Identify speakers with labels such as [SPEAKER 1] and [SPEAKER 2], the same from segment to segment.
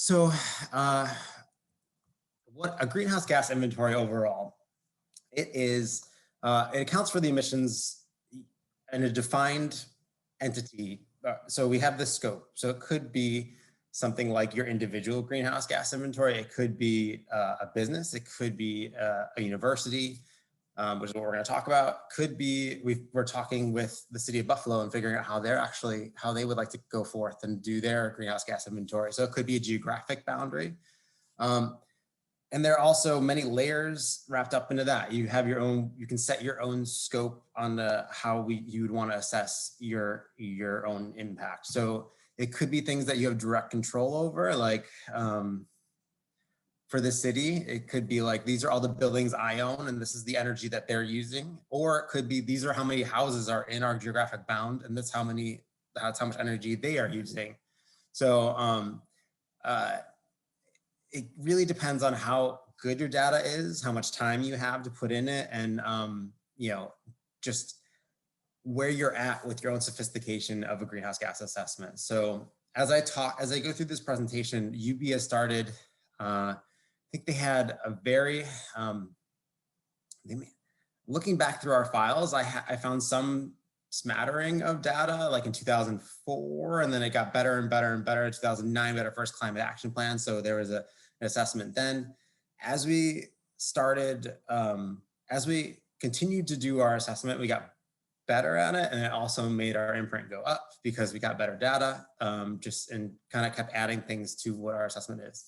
[SPEAKER 1] So what a greenhouse gas inventory overall, it accounts for the emissions in a defined entity. So we have the scope. So it could be something like your individual greenhouse gas inventory. It could be a business. It could be a university, which is what we're going to talk about. Could be we're talking with the city of Buffalo and figuring out how they would like to go forth and do their greenhouse gas inventory. So it could be a geographic boundary. And there are also many layers wrapped up into that. You have your own, you can set your own scope on how you would want to assess your own impact. So it could be things that you have direct control over, like for the city, it could be like, these are all the buildings I own and this is the energy that they're using. Or it could be, these are how many houses are in our geographic bound and that's how much energy they are using. So it really depends on how good your data is, how much time you have to put in it, and just where you're at with your own sophistication of a greenhouse gas assessment. So as I go through this presentation, UB has started, I think they had a very, looking back through our files, I found some smattering of data like in 2004, and then it got better and better and better. In 2009, we had our first climate action plan. So there was an assessment then. As we started, as we continued to do our assessment, we got better at it, and it also made our imprint go up because we got better data, and kind of kept adding things to what our assessment is.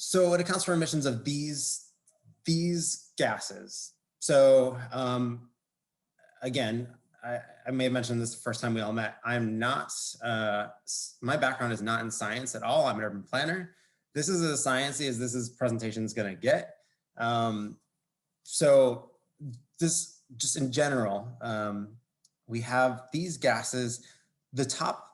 [SPEAKER 1] So it accounts for emissions of these gases. So again, I may have mentioned this the first time we all met. I'm not, my background is not in science at all. I'm an urban planner. This is as sciencey as this presentation is going to get. So this, just in general, we have these gases. The top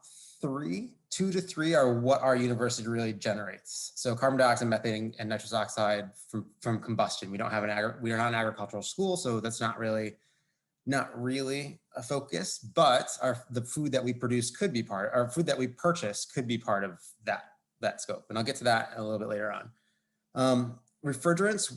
[SPEAKER 1] 2 to 3 are what our university really generates. So carbon dioxide, methane, and nitrous oxide from combustion. We are not an agricultural school, so that's not really a focus, but the food that we produce could be our food that we purchase could be part of that scope. And I'll get to that a little bit later on. Refrigerants,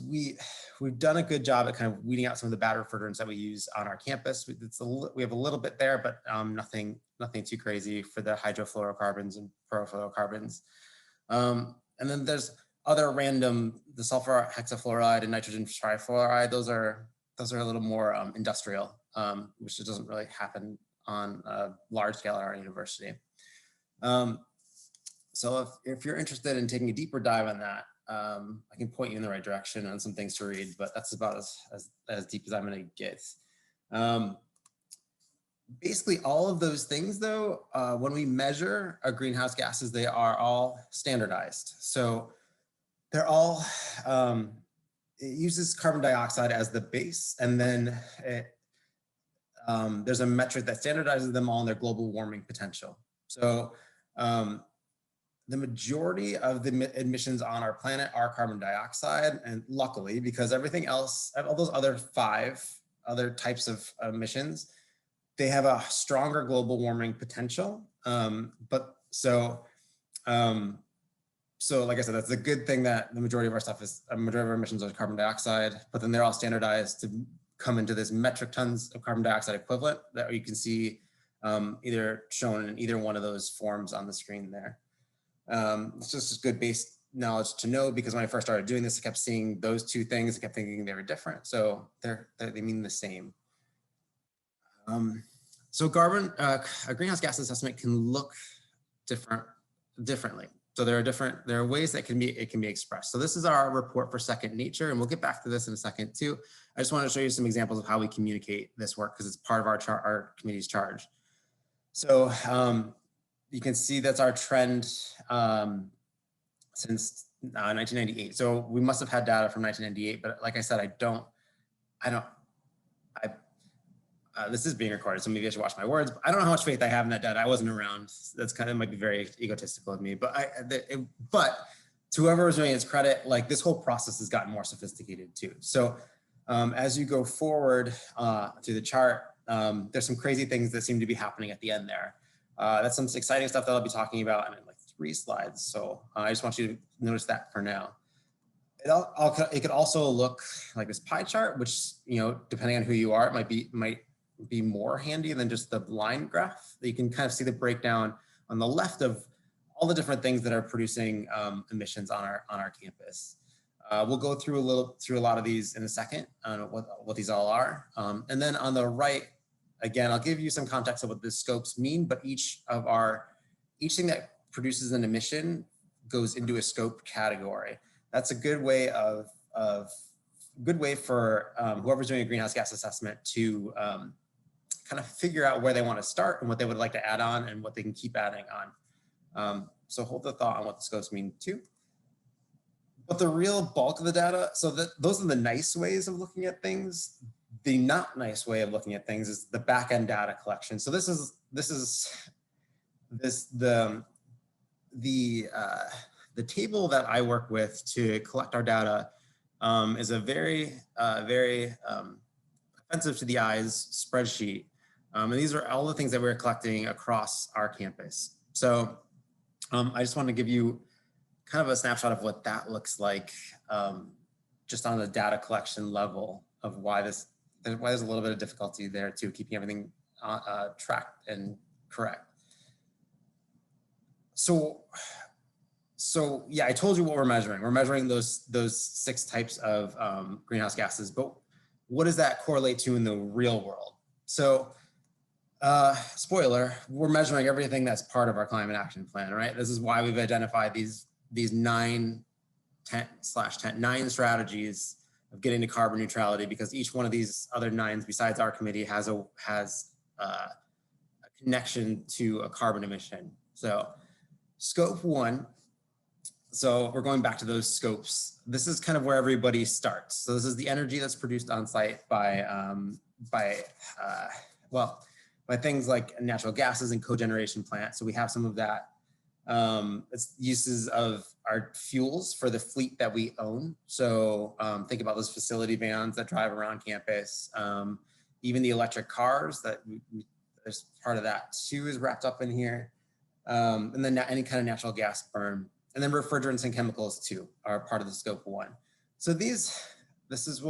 [SPEAKER 1] we've done a good job at kind of weeding out some of the bad refrigerants that we use on our campus. We have a little bit there, but nothing too crazy for the hydrofluorocarbons and perfluorocarbons. And then there's other random, the sulfur hexafluoride and nitrogen trifluoride. Those are a little more industrial, which doesn't really happen on a large scale at our university. So if you're interested in taking a deeper dive on that, I can point you in the right direction on some things to read, but that's about as deep as I'm going to get. Basically, all of those things, though, when we measure our greenhouse gases, they are all standardized. So they're all, it uses carbon dioxide as the base, and then there's a metric that standardizes them all in their global warming potential. So the majority of the emissions on our planet are carbon dioxide, and luckily, because everything else, all those other 5 other types of emissions, they have a stronger global warming potential. So like I said, that's a good thing that the majority of our stuff is, a majority of our emissions are carbon dioxide, but then they're all standardized to come into this metric tons of carbon dioxide equivalent that you can see either shown in either one of those forms on the screen there. It's just good base knowledge to know, because when I first started doing this, I kept seeing those 2 things. I kept thinking they were different. So they mean the same. So a greenhouse gas assessment can look differently. So there are ways that it can be expressed. So this is our report for Second Nature, and we'll get back to this in a second too. I just wanted to show you some examples of how we communicate this work, because it's part of our committee's charge. So you can see that's our trend since 1998. So we must have had data from 1998, but like I said, this is being recorded, so maybe I should watch my words. But I don't know how much faith I have in that data. I wasn't around. That's kind of, might be very egotistical of me, but to whoever was doing its credit, like, this whole process has gotten more sophisticated too. So as you go forward through the chart, there's some crazy things that seem to be happening at the end there. That's some exciting stuff that I'll be talking about. And like 3 slides. So I just want you to notice that for now. It could also look like this pie chart, which, you know, depending on who you are, it might be more handy than just the line graph. You can kind of see the breakdown on the left of all the different things that are producing emissions on our campus. We'll go through a lot of these in a second on what these all are. And then on the right, again, I'll give you some context of what the scopes mean, but each thing that produces an emission goes into a scope category. That's a good way for whoever's doing a greenhouse gas assessment to kind of figure out where they want to start and what they would like to add on and what they can keep adding on. So hold the thought on what the scopes mean too. But the real bulk of the data, so those are the nice ways of looking at things. The not nice way of looking at things is the back-end data collection. So the table that I work with to collect our data is a very offensive to the eyes spreadsheet. And these are all the things that we're collecting across our campus. So I just want to give you kind of a snapshot of what that looks like just on the data collection level of why there's a little bit of difficulty there too, keeping everything tracked and correct. So yeah, I told you what we're measuring. We're measuring those 6 types of greenhouse gases, but what does that correlate to in the real world? So spoiler, we're measuring everything that's part of our climate action plan, right? This is why we've identified these 9 strategies of getting to carbon neutrality, because each one of these other 9s besides our committee has a connection to a carbon emission. So scope 1, so we're going back to those scopes. This is kind of where everybody starts. So this is the energy that's produced on site by things like natural gases and cogeneration plants. So we have some of that. It's uses of our fuels for the fleet that we own. So think about those facility vans that drive around campus. Even the electric cars there's part of that too is wrapped up in here. And then any kind of natural gas burn. And then refrigerants and chemicals too are part of the scope 1. So this is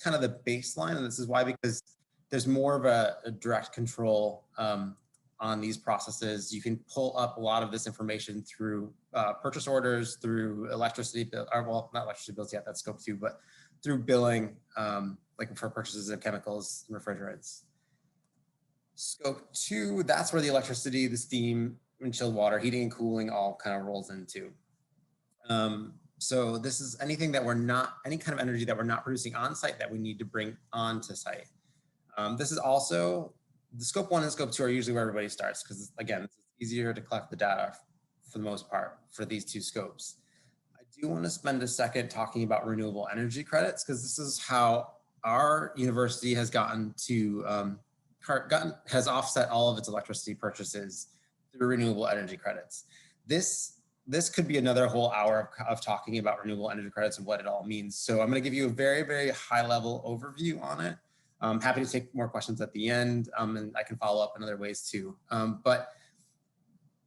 [SPEAKER 1] kind of the baseline, and this is why, because there's more of a direct control on these processes. You can pull up a lot of this information through purchase orders, through electricity bill, or well, not electricity bills yet, that's scope 2, but through billing, like for purchases of chemicals and refrigerants. Scope 2, that's where the electricity, the steam, and chilled water, heating and cooling all kind of rolls into. So this is any kind of energy that we're not producing on site that we need to bring onto site. This is also, the scope 1 and scope 2 are usually where everybody starts, because again, it's easier to collect the data for the most part for these 2 scopes. I do want to spend a second talking about renewable energy credits, because this is how our university has has offset all of its electricity purchases through renewable energy credits. This could be another whole hour of talking about renewable energy credits and what it all means. So I'm going to give you a very, very high level overview on it. I'm happy to take more questions at the end, and I can follow up in other ways too. But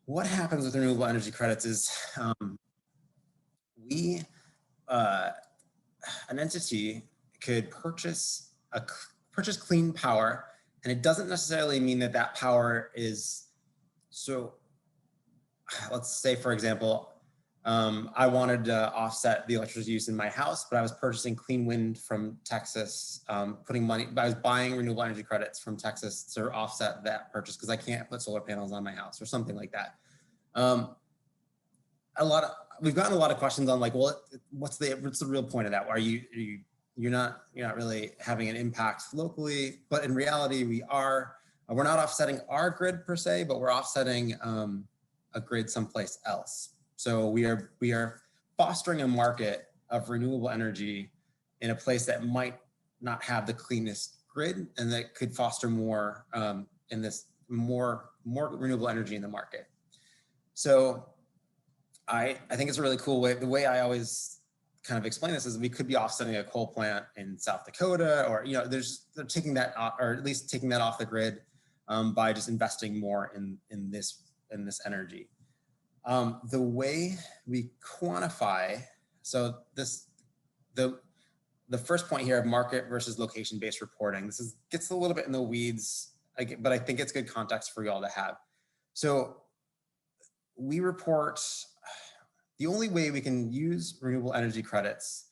[SPEAKER 1] what happens with renewable energy credits is an entity could purchase clean power, and it doesn't necessarily mean that power is, so let's say, for example, I wanted to offset the electricity use in my house, but I was purchasing clean wind from Texas, I was buying renewable energy credits from Texas to offset that purchase because I can't put solar panels on my house or something like that. We've gotten a lot of questions on like, well, what's the real point of that? You're not really having an impact locally, but in reality, we're not offsetting our grid per se, but we're offsetting a grid someplace else. So we are fostering a market of renewable energy in a place that might not have the cleanest grid, and that could foster more more renewable energy in the market. So I think it's a really cool way. The way I always kind of explain this is we could be offsetting a coal plant in South Dakota, or they're taking that, or at least taking that off the grid by just investing more in this energy. The way we quantify, so the first point here of market versus location-based reporting, gets a little bit in the weeds, but I think it's good context for you all to have. So we report, the only way we can use renewable energy credits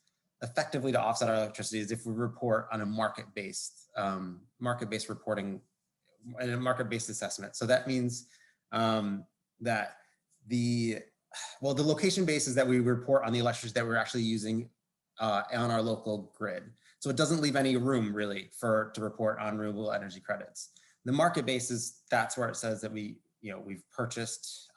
[SPEAKER 1] effectively to offset our electricity is if we report on a market-based reporting and a market-based assessment. So that means that the location base is that we report on the electricity that we're actually using on our local grid. So it doesn't leave any room really to report on renewable energy credits. The market basis, that's where it says that we've purchased,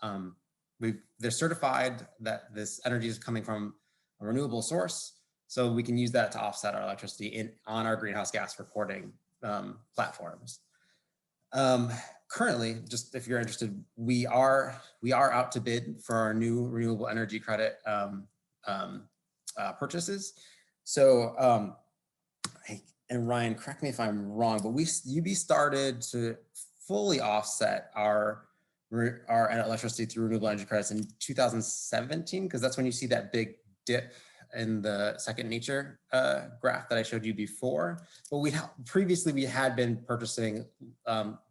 [SPEAKER 1] they're certified that this energy is coming from a renewable source. So we can use that to offset our electricity on our greenhouse gas reporting platforms. Currently, just if you're interested, we are out to bid for our new renewable energy credit purchases. So, and Ryan, correct me if I'm wrong, but UB started to fully offset our electricity through renewable energy credits in 2017, because that's when you see that big dip in the Second Nature graph that I showed you before. But previously we had been purchasing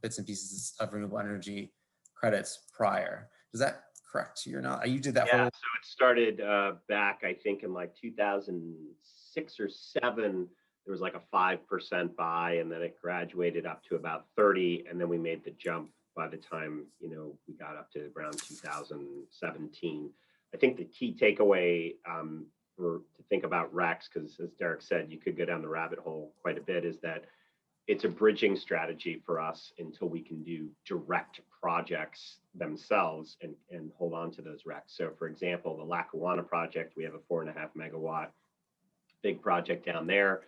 [SPEAKER 1] bits and pieces of renewable energy credits prior. Is that correct? You're not? You did that for?
[SPEAKER 2] Yeah. So it started back, I think, in like 2006 or 7. There was like a 5% buy, and then it graduated up to about 30, and then we made the jump by the time we got up to around 2017. I think the key takeaway to think about RECs, because as Derek said, you could go down the rabbit hole quite a bit, is that it's a bridging strategy for us until we can do direct projects themselves and hold on to those RECs. So for example, the Lackawanna project, we have a 4.5 megawatt big project down there.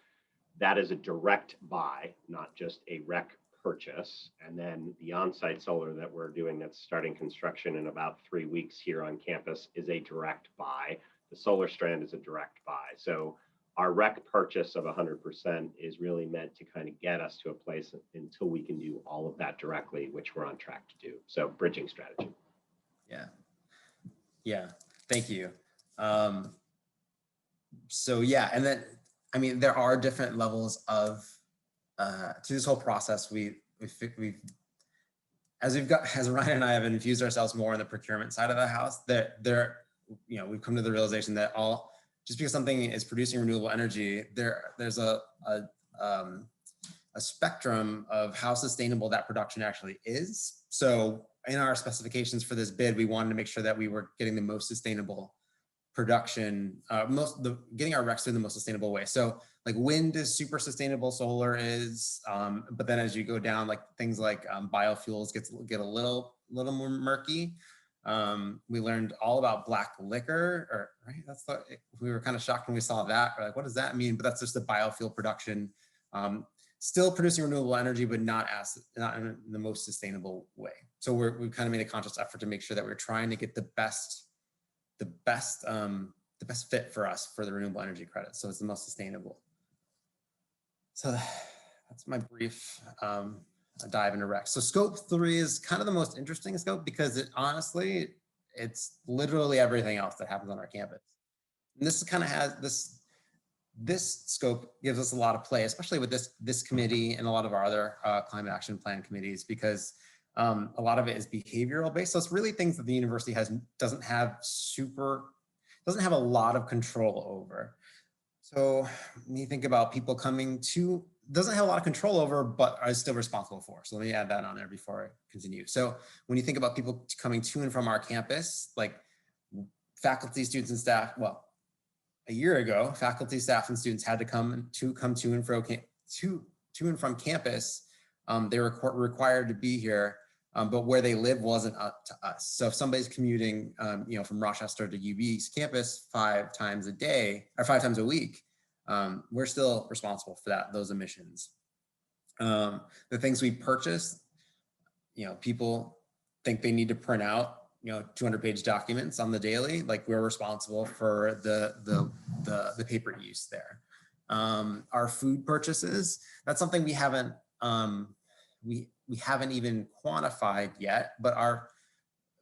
[SPEAKER 2] That is a direct buy, not just a REC purchase. And then the on-site solar that we're doing that's starting construction in about 3 weeks here on campus is a direct buy. The solar strand is a direct buy. So our REC purchase of 100% is really meant to kind of get us to a place until we can do all of that directly, which we're on track to do. So bridging strategy.
[SPEAKER 1] Yeah, thank you. So yeah, and then, I mean, there are different levels of, through this whole process, as Ryan and I have infused ourselves more in the procurement side of the house, we've come to the realization that just because something is producing renewable energy, there's a spectrum of how sustainable that production actually is. So in our specifications for this bid, we wanted to make sure that we were getting the most sustainable production, getting our RECs in the most sustainable way. So like wind is super sustainable, solar is, but then as you go down, like things like biofuels get a little more murky. We learned all about black liquor, right? We were kind of shocked when we saw that. We're like, what does that mean? But that's just the biofuel production, still producing renewable energy, but not in the most sustainable way. So we've kind of made a conscious effort to make sure that we're trying to get the best fit for us for the renewable energy credit. So it's the most sustainable. So that's my brief dive into RECs. So scope 3 is kind of the most interesting scope because it's literally everything else that happens on our campus. And this kind of has this scope gives us a lot of play, especially with this committee and a lot of our other climate action plan committees, because a lot of it is behavioral based. So it's really things that the university doesn't have a lot of control over. So when you think about people doesn't have a lot of control over, but are still responsible for. So let me add that on there before I continue. So when you think about people coming to and from our campus, like faculty, students, and staff, well, a year ago, faculty, staff, and students had to come to and from campus. They were required to be here, but where they live wasn't up to us. So if somebody's commuting, from Rochester to UB's campus 5 times a day or 5 times a week, we're still responsible for those emissions. The things we purchase, people think they need to print out 200-page documents on the daily. Like we're responsible for the paper use there. Our food purchases, that's something we haven't we haven't even quantified yet, but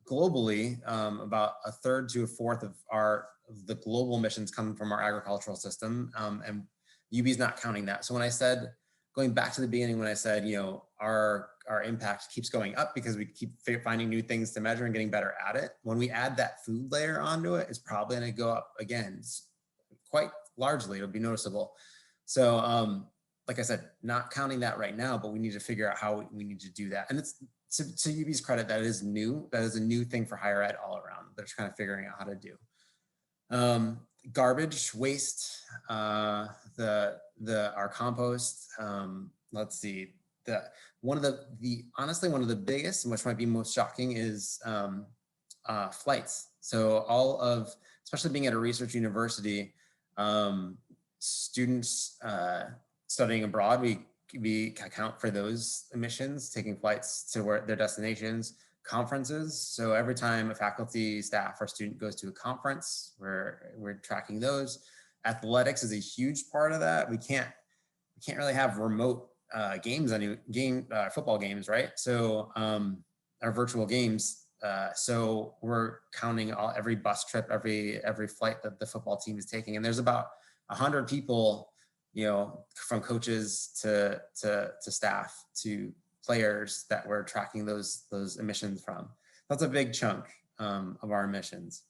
[SPEAKER 1] globally, about a third to a fourth of the global emissions come from our agricultural system, and UB is not counting that. So when I said, going back to the beginning, when I said, our impact keeps going up because we keep finding new things to measure and getting better at it. When we add that food layer onto it, it's probably going to go up again, quite largely. It'll be noticeable. So, like I said, not counting that right now, but we need to figure out how we need to do that. And it's to UB's credit, that is new. That is a new thing for higher ed all around. They're just kind of figuring out how to do. Garbage, waste, our compost. Let's see. Honestly, one of the biggest, which might be most shocking, is flights. So especially being at a research university, students studying abroad, we account for those emissions, taking flights to their destinations, conferences. So every time a faculty, staff, or student goes to a conference, we're tracking those. Athletics is a huge part of that. We can't really have remote football games, right? So our virtual games. So we're counting every bus trip, every flight that the football team is taking, and there's about 100 people, from coaches to staff to players that we're tracking those emissions from. That's a big chunk of our emissions.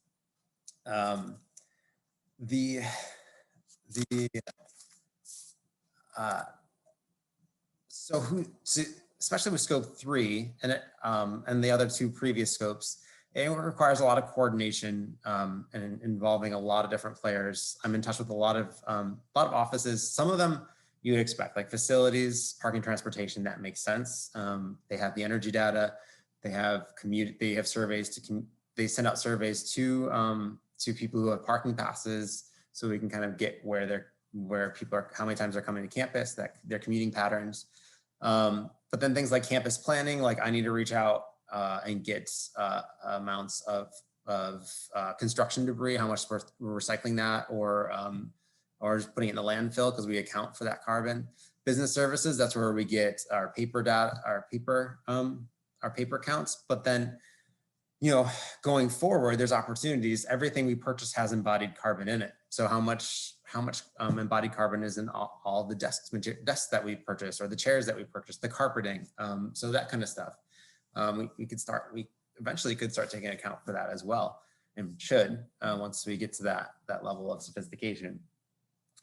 [SPEAKER 1] Especially with scope 3 and the other two previous scopes, it requires a lot of coordination and involving a lot of different players. I'm in touch with a lot of offices. Some of them you would expect, like facilities, parking, transportation. That makes sense. They have the energy data. They have surveys they send out surveys to people who have parking passes, so we can kind of get where people are, how many times they're coming to campus, that their commuting patterns. But then things like campus planning, like I need to reach out and get amounts of construction debris, how much we're recycling that, or just putting it in the landfill because we account for that carbon. Business services, that's where we get our paper data, our paper counts. But then, going forward, there's opportunities. Everything we purchase has embodied carbon in it. So how much embodied carbon is in all the desks that we purchase, or the chairs that we purchase, the carpeting, so that kind of stuff. We eventually could start taking account for that as well, and should once we get to that level of sophistication.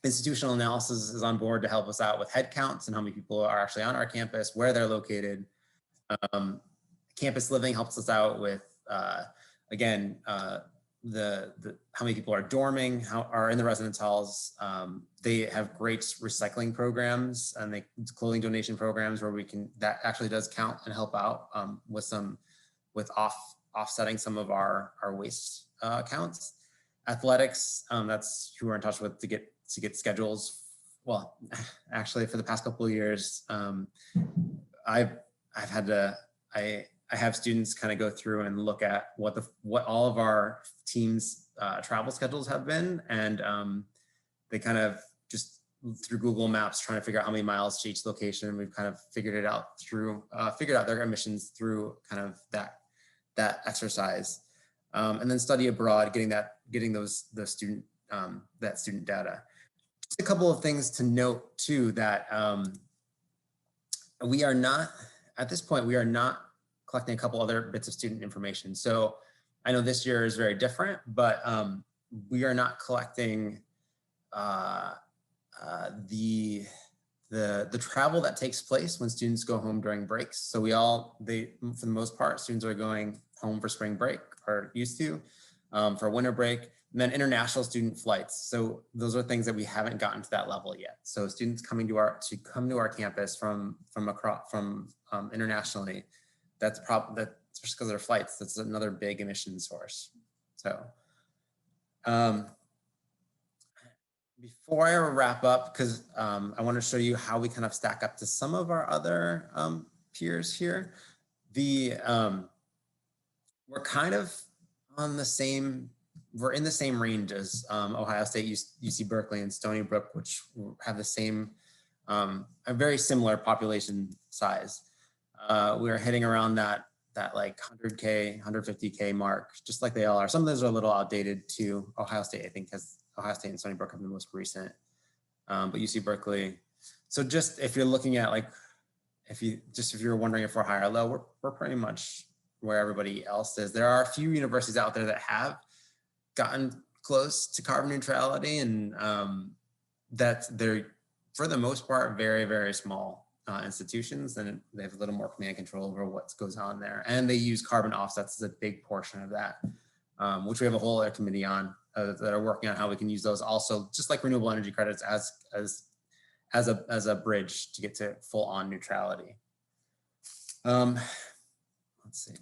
[SPEAKER 1] Institutional analysis is on board to help us out with head counts and how many people are actually on our campus, where they're located. Campus living helps us out with again, the how many people are dorming, are in the residence halls. They have great recycling programs and clothing donation programs where that actually does count and help out with offsetting some of our waste counts. Athletics, that's who we're in touch with to get schedules. Well, actually, for the past couple of years, I have students kind of go through and look at what all of our teams' travel schedules have been, and they kind of just through Google Maps trying to figure out how many miles to each location. We've kind of figured out their emissions through kind of that exercise, and then study abroad, getting those student that student data. Just a couple of things to note too, that we are not at this point. We are not collecting a couple other bits of student information. So I know this year is very different, but we are not collecting the travel that takes place when students go home during breaks. So for the most part, students are going home for spring break, or used to, for winter break, and then international student flights. So those are things that we haven't gotten to that level yet. So students coming to our campus from internationally, that's especially because of their flights, that's another big emission source. So before I wrap up, because I want to show you how we kind of stack up to some of our other peers here. We're kind of we're in the same range as Ohio State, UC Berkeley, and Stony Brook, which have the same, a very similar population size. We're hitting around that that like 100K, 150K mark, just like they all are. Some of those are a little outdated too. Ohio State, I think, Ohio State and Stony Brook have the most recent, but UC Berkeley. So just if you're looking at like, if you're wondering if we're high or low, we're pretty much where everybody else is. There are a few universities out there that have gotten close to carbon neutrality, and that they're, for the most part, very, very small institutions, and they have a little more command control over what goes on there. And they use carbon offsets as a big portion of that, which we have a whole other committee on that are working on how we can use those also, just like renewable energy credits, as a bridge to get to full on neutrality. Let's see.